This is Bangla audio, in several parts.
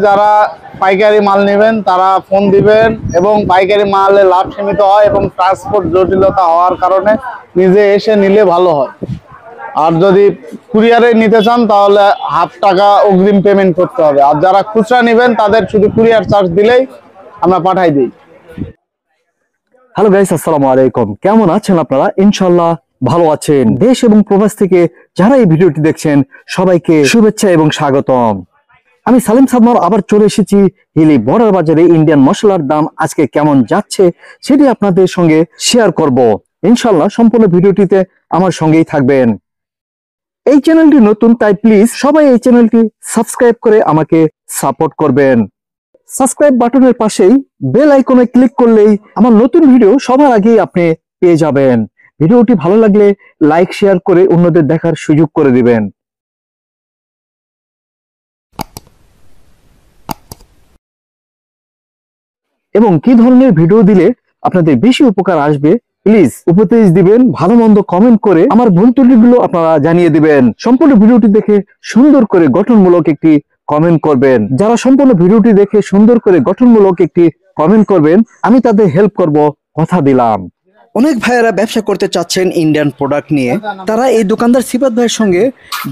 যারা পাইকারি মাল নেবেন তারা ফোন দিবেন, এবং পাইকারি মালে লাভ সীমিত হয় এবং ট্রান্সপোর্ট জটিলতা হওয়ার কারণে নিজে এসে নিলে ভালো হয়। আর যদি কুরিয়ারে নিতে চান তাহলে হাফ টাকা অগ্রিম পেমেন্ট করতে হবে। আর যারা খুচরা নেবেন তাদের শুধু কুরিয়ার চার্জ দিলেই আমরা পাঠাই দিই। হ্যালো গাইস, আসসালামু আলাইকুম। কেমন আছেন আপনারা? ইনশাআল্লাহ ভালো আছেন। দেশ এবং প্রবাস থেকে যারা এই ভিডিওটি দেখছেন সবাইকে শুভেচ্ছা এবং স্বাগতম। আমি সালিম সাদমার আবার চলে এসেছি হিলি বর্ডার বাজারে। ইন্ডিয়ান মশলার দাম আজকে কেমন যাচ্ছে সেটি আপনাদের সঙ্গে শেয়ার করব। ইনশাআল্লাহ সম্পূর্ণ ভিডিওটিতে আমার সঙ্গেই থাকবেন। এই চ্যানেলটি নতুন, তাই প্লিজ সবাই এই চ্যানেলটি সাবস্ক্রাইব করে আমাকে সাপোর্ট করবেন। সাবস্ক্রাইব বাটনের পাশেই বেল আইকনে ক্লিক করলেই আমার নতুন ভিডিও সবার আগেই আপনি পেয়ে যাবেন। ভিডিওটি ভালো লাগলে লাইক শেয়ার করে অন্যদের দেখার সুযোগ করে দিবেন। এবং কি ধরনের ভিডিও দিলে আপনাদের বেশি উপকার আসবে প্লিজ উপদেশ দিবেন, ভালো মন্দ কমেন্ট করে আমার ভুল ত্রুটিগুলো আপনারা জানিয়ে দিবেন। সম্পূর্ণ ভিডিওটি দেখে সুন্দর করে গঠনমূলক একটি কমেন্ট করবেন। যারা সম্পূর্ণ ভিডিওটি দেখে সুন্দর করে গঠনমূলক একটি কমেন্ট করবেন আমি তাদের হেল্প করব, কথা দিলাম। অনেক ভাইয়েরা ব্যবসা করতে চাচ্ছেন ইন্ডিয়ান প্রোডাক্ট নিয়ে, তারা এই দোকানদার সিফাত ভাইয়ের সঙ্গে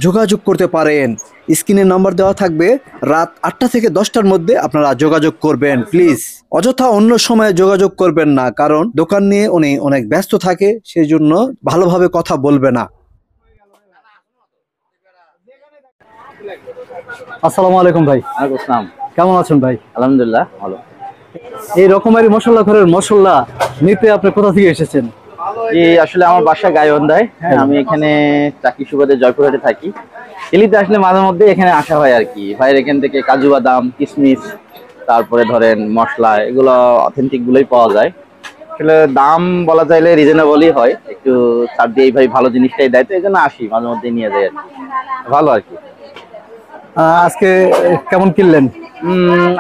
যোগাযোগ করতে পারেন। স্ক্রিনে নাম্বার দেওয়া থাকবে, রাত 8টা থেকে 10টার মধ্যে আপনারা যোগাযোগ করবেন। প্লিজ অযথা অন্য সময়ে যোগাযোগ করবেন না, কারণ দোকান নিয়ে উনি অনেক ব্যস্ত থাকে, সেই জন্য ভালোভাবে কথা বলবে না। আসসালামু আলাইকুম ভাই। ওয়ালাইকুম আসসালাম। কেমন আছেন ভাই? আলহামদুলিল্লাহ ভালো। এই রকমারি মশলা ঘরের মশলা নিতে আপনি কোথা থেকে এসেছেন? আসলে আমার বাসা গাইবান্ধায়। আমি এখানে চাকরি সুবাদে জয়পুরহাটে থাকি। হিলিতে আসলে মাঝে মধ্যে এখানে আসা হয় আর কি। ভাইয়ের এখান থেকে কাজু বাদাম, কিশমিশ, তারপরে ধরেন মশলা, এগুলো অথেন্টিক গুলোই পাওয়া যায়। আসলে দাম বলা চাইলে রিজনেবলই হয়, একটু ছাড় দিয়ে ভাই ভালো জিনিসটাই দেয়, তো এই জন্য আসি, মাঝে মধ্যে নিয়ে যায় আর কি। ভালো আর কি। আজকে কেমন কিনলেন?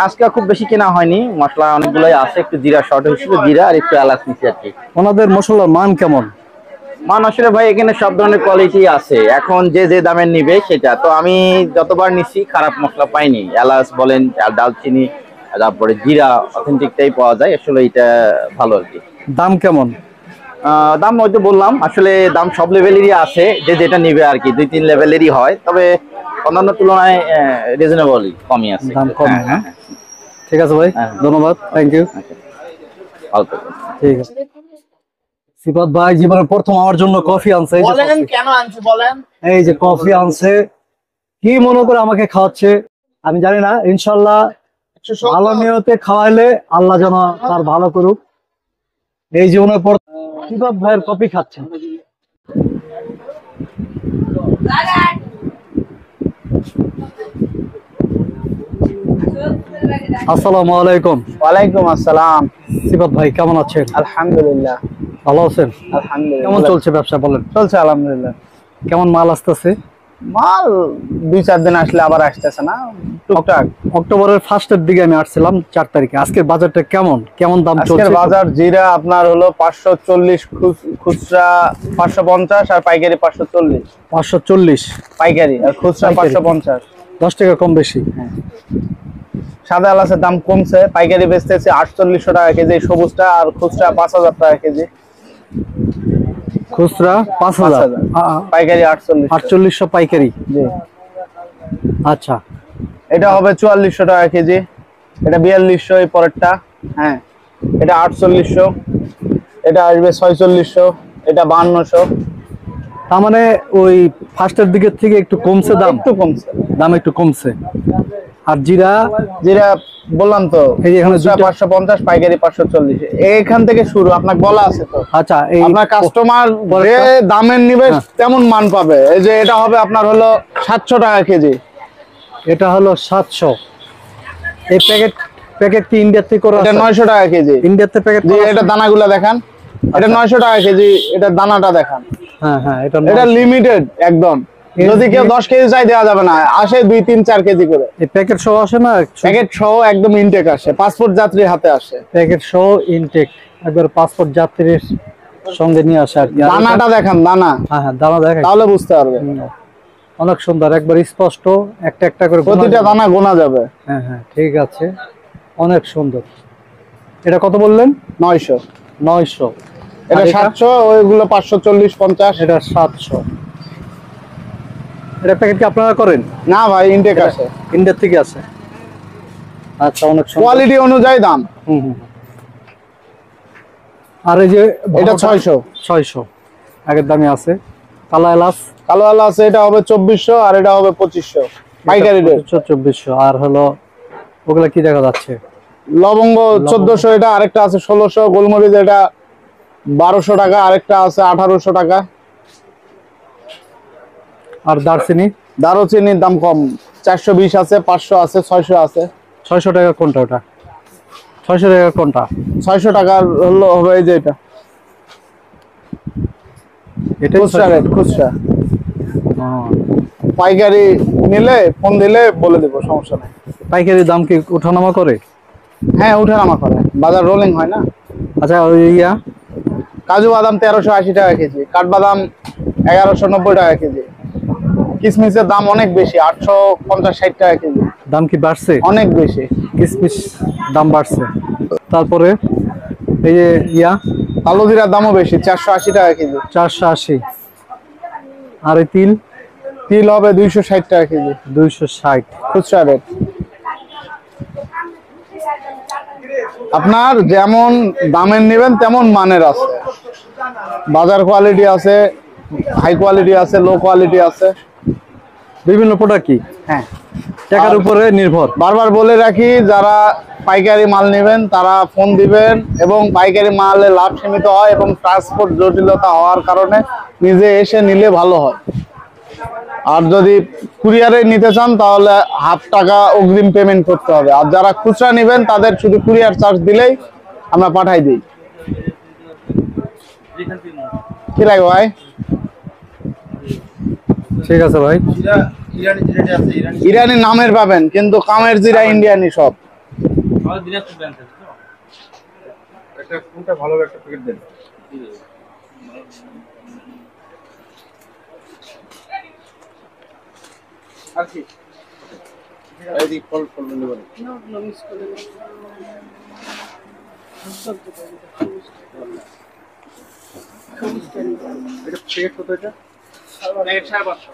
আজকে খুব বেশি কেনা হয়নি, মশলা অনেকগুলোই আছে, একটু জিরা শর্ট হয়েছিল, জিরা আর একটু এলাচ নিচ্ছি আর কি। ওনাদের মশলার মান কেমন? মান আসলে ভাই এখানে সব ধরনের কোয়ালিটি আছে, এখন যে যে দামের নিবে সেটা। তো আমি যতবার নিচ্ছি খারাপ মশলা পাইনি। এলাচ বলেন আর দালচিনি, তারপরে জিরা অথেন্টিকটাই পাওয়া যায়, আসলে এটা ভালো আর কি। দাম কেমন? দাম ওই তো বললাম, আসলে দাম সব লেভেলেরই আছে, যে যেটা নিবে আর কি, 2-3 লেভেলেরই হয়, তবে অন্যান্য তুলনায় রিজনেবলই কমই আছে, দাম কম। হ্যাঁ। ঠিক আছে ভাই, ধন্যবাদ, থ্যাংক ইউ। ভালো থাকবেন। ঠিক আছে। সিফাত ভাই জীবনের প্রথম আমার জন্য কফি আনছে। বলেন কেন আনছি বলেন। এই যে কফি আনছে, কি মনে করে আমাকে খাওয়াচ্ছে আমি জানি না। ইনশাল্লাহ ভালো নিয়তে খাওয়াইলে আল্লাহ যেন তার ভালো করুক। এই জীবনের পর সিফাত ভাইয়ের কফি খাচ্ছেন। আসসালামু আলাইকুম। ওয়ালাইকুম আসসালাম। সিফাত ভাই কেমন আছেন? আলহামদুলিল্লাহ ভালো আছেন? আলহামদুলিল্লাহ। কেমন চলছে ব্যবসা বলেন? চলছে আলহামদুলিল্লাহ। কেমন মাল আসতেছে? মাল 2-4 দিন আসলে আবার আসতেছে না, টুকটাক। অক্টোবরের ফার্স্টের দিকে আমি আসছিলাম 4 তারিখে। আজকের বাজারটা কেমন কেমন দাম চলছে? আজকের বাজার জিরা আপনার হলো 540, খুচরা 550 আর পাইকারি 540। 540 পাইকারি আর খুচরা 550। 10 টাকা কম বেশি। সাদা এলাচের দাম কমছে, পাইকারি বেচতেছে 4800 টাকা কেজি সবুজটা, আর খুচরা 5000 টাকা কেজি। খুচরা 5000, পাইকারি 4800 পাইকারি। জি। আচ্ছা, এটা হবে 4400 টাকা কেজি, এটা 4200, এই পরেরটা। হ্যাঁ, এটা 4800, এটা আসবে 4600, এটা 5200। তার মানে ওই ফার্স্টের দিকের থেকে একটু কমছে দাম? একটু কমছে, দাম একটু কমছে। আর জিরা? জিরা বললাম তো, এই যে এখানে 550, পাইকারি 540, এইখান থেকে শুরু, আপনাকে বলা আছে তো। আচ্ছা, এই আপনার কাস্টমার যে দামের নিবে তেমন মান পাবে। এই যে এটা হবে আপনার হলো 700 টাকা কেজি। এটা হলো 700। এই প্যাকেট কি ইন্ডিয়া থেকে করা? এটা 900 টাকা কেজি। ইন্ডিয়াতে প্যাকেট? জি, এটা দানাগুলো দেখান। এটা 900 টাকা কেজি, এটা দানাটা দেখান। হ্যাঁ হ্যাঁ, এটা লিমিটেড একদম, যদি কেউ 10 কেজি চাই দেওয়া যাবে না, আসে 2-3-4 কেজি করে। এই প্যাকেট সহ আসে না? প্যাকেট সহ একদম ইনটেক আসে, পাসপোর্ট যাত্রীর হাতে আসে। প্যাকেট সহ ইনটেক একবার পাসপোর্ট যাত্রীর সঙ্গে নিয়ে আসে আর কি। দানাটা দেখান, দানা। হ্যাঁ হ্যাঁ, দানা দেখাই, তাহলে বুঝতে পারবে। অনেক সুন্দর, একবার স্পষ্ট, একটা একটা করে গোনা প্রতিটা যাবে। দানা গোনা যাবে। হ্যাঁ হ্যাঁ, ঠিক আছে, অনেক সুন্দর। এটা কত বললেন? 900। 900। এটা আর এটা? 700, ওইগুলো 540-50। এটা 700। এটা প্যাকেট কি আপনারা করেন? না ভাই, ইনটেক আছে। ইন্ডিয়া থেকে আছে। আচ্ছা, অনেক সুন্দর। কোয়ালিটি অনুযায়ী দাম। হুম হুম। আর এই যে এটা 600। 600 আগের দামে আছে। কালো এলাচ কালো আলা আছে, এটা হবে 2400 আর এটা হবে 2500 পাইকারি রেট। 2400। আর হলো ওগুলা কি দেখা যাচ্ছে? লবঙ্গ 1400, এটা আরেকটা আছে 1600। গোলমরিচ এটা 1200 টাকা, আরেকটা আছে 1800 টাকা। আর দারচিনি? দারুচিনির দাম কম, 420 আছে, 500 আছে, 600 আছে। 600 টাকা কোনটা? ওটা 600 টাকা কোনটা? 600 টাকার হলো হবে এই যে এটা। এটা খুচরা রেট, খুচরা। ও, পাইকারি নিলে ফোন দিলে বলে দেবো, সমস্যা নেই। পাইকারি দাম কি ওঠানামা করে? হ্যাঁ, উঠানামা করে, বাজার রোলিং হয় না। আচ্ছা, ওই কাজু বাদাম 1380 টাকা কেজি, কাঠবাদাম 1190 টাকা কেজি। কিশমিশের দাম অনেক বেশি, 850-60 টাকা কেজি। দাম কি বাড়ছে? অনেক বেশি। কিসমিস দাম বাড়ছে। তারপরে এই যে কালো জিরার দামও বেশি, 480 টাকা কেজি। 480। আর এই তিল? তিল হবে 260 টাকা কেজি, 260। খুচরা রেট। আপনার যেমন দামের নেবেন তেমন মানের আছে। বাজার কোয়ালিটি আছে, হাই কোয়ালিটি আছে, লো কোয়ালিটি আছে। বিভিন্ন প্রোডাক্ট কি হ্যাঁ, টাকার উপরে নির্ভর। বারবার বলে রাখি, যারা পাইকারি মাল নেবেন তারা ফোন দিবেন, এবং পাইকারি মালে লাভ সীমিত হয় এবং ট্রান্সপোর্ট জটিলতা হওয়ার কারণে নিজে এসে নিলে ভালো হয়। আর যদি কুরিয়ারে নিতে চান তাহলে হাফ টাকা অগ্রিম পেমেন্ট করতে হবে। আর যারা খুচরা নেবেন তাদের শুধু কুরিয়ার চার্জ দিলেই আমরা পাঠাই দিই। কি লাগবে ভাই? ঠিক আছে ভাই। ইরানি নামের পাবেন, কিন্তু কামের জিরা ইন্ডিয়ানি সব। এটা 550।